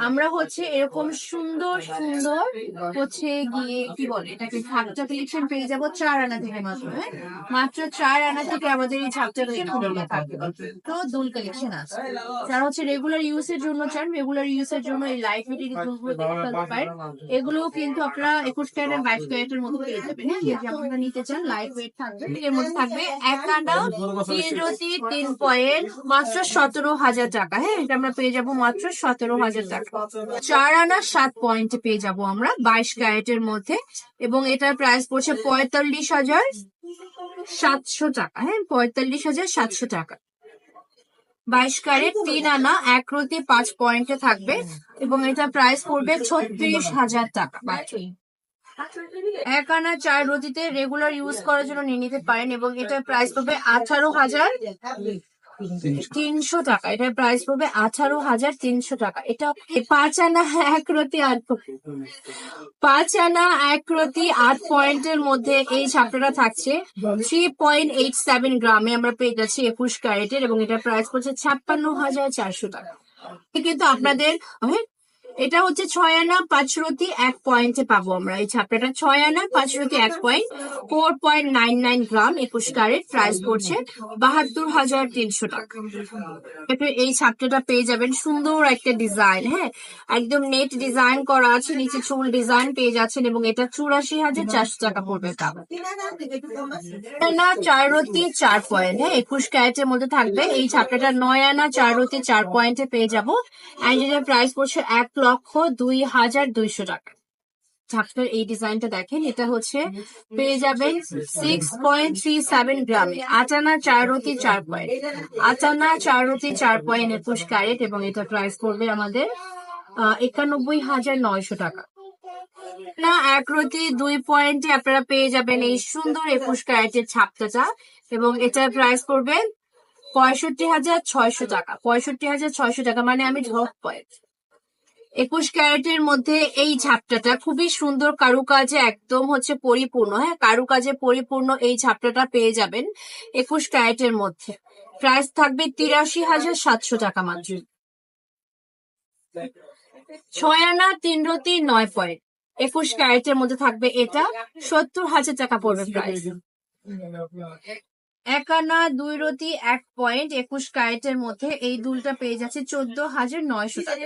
আমরা হচ্ছে এরকম সুন্দর সুন্দর হচ্ছে গিয়ে কি বলে এটাকে ঝাপটা কালেকশন পেয়ে যাবো 4 আনা থেকে মাত্র। হ্যাঁ, মাত্র 4 আনা থেকে আমাদের এই ঝাপটা কালেকশন থাকবে। তো দুল কালেকশন আছে, যারা হচ্ছে রেগুলার ইউজের জন্য চান, রেগুলার ইউজের জন্য এই লাইট ওয়েটের দুলগুলো দেখে ফেলতে পারেন। এগুলোও কিন্তু আপনারা 21 ক্যারেট 22 ক্যারেটের মধ্যে পেয়ে যাবেন। হ্যাঁ, যেমনটা নিতে চান লাইট ওয়েট থাকবে। এর মধ্যে থাকবে 1 আনা 3 রতি 3 পয়েন্ট মাত্র 17,000 টাকা। হ্যাঁ, এটা আমরা পেয়ে যাবো মাত্র 17,000 টাকা। 4 আনা 7 পয়েন্টে পেয়ে যাবো আমরা 22 ক্যারেটের মধ্যে, এবং এটার প্রাইস পড়ছে 45,700 টাকা। হ্যাঁ, 45,700 টাকা। 22 ক্যারেট 3 আনা 1 রতি 5 পয়েন্টে থাকবে, এবং এটা প্রাইস পড়বে 36,000 টাকা। 1 আনা 4 রতিতে রেগুলার ইউজ করার জন্য নিয়ে নিতে পারেন, এবং এটার প্রাইস পড়বে 18,300 টাকা। এটার প্রাইস পড়বে 18,300 টাকা। এটা 5 আনা 1 রতি 5 আনা 1 রতি 8 পয়েন্টের মধ্যে এই ছাপটাটা থাকছে 3.87 গ্রামে আমরা পেয়ে যাচ্ছি 21 ক্যারেটের, এবং এটার প্রাইস পড়ছে 56,400 টাকা। কিন্তু আপনাদের এটা হচ্ছে 6 আনা 5 রতি 1 পয়েন্টে পাবো আমরা এই ছাপটাটা। 6 আনা 5 রতি 1 পয়েন্ট 4.99 গ্রাম 21 ক্যারেট, প্রাইস পড়ছে 72,300 টাকা। এই ছাপটাটা পেয়ে যাবেন সুন্দর একটা ডিজাইন। হ্যাঁ, একদম নেট ডিজাইন করা আছে, নিচে চুল ডিজাইন পেয়ে যাচ্ছেন, এবং এটা 84,400 টাকা পড়বে। না 4 রতি 4 পয়েন্ট। হ্যাঁ, 21 ক্যারেটের মধ্যে থাকবে এই ছাপটাটা। 9 আনা 4 রতি 4 পয়েন্টে পেয়ে যাবো, এন্ড এটার প্রাইস পড়ছে 1,02,200 টাকা। ছাপটার এই ডিজাইনটা দেখেন, এটা হচ্ছে পেয়ে যাবেন 6.37 গ্রামে 8 আনা 4 রতি 4 পয়েন্ট। 8 আনা 4 রতি 4 পয়েন্ট 21 ক্যারেট, এবং এটা প্রাইস পড়বে আমাদের 91,900 টাকা। না 1 রতি 2 পয়েন্টে আপনারা পেয়ে যাবেন এই সুন্দর 21 ক্যারেটের ছাপটাটা, এবং এটার প্রাইস পড়বে 65,600 টাকা। 65,600 টাকা মানে আমি ঢপ পয়েন্ট। 21 ক্যারেটের মধ্যে এই ছাপটাটা খুবই সুন্দর কারুকাজে একদম হচ্ছে পরিপূর্ণ। হ্যাঁ, কারুকাজে পরিপূর্ণ এই ছাপটাটা পেয়ে যাবেন 21 ক্যারেটের মধ্যে। প্রাইস থাকবে 83,700 টাকা মাত্র। 6 আনা 3 রতি 9 পয়েন্ট 21 ক্যারেটের মধ্যে থাকবে, এটা 70,000 টাকা পড়বে প্রাইস। 1 আনা 2 রতি 1 পয়েন্ট 21 ক্যারেটের মধ্যে এই দুলটা পেয়ে যাচ্ছে 14,900 টাকা।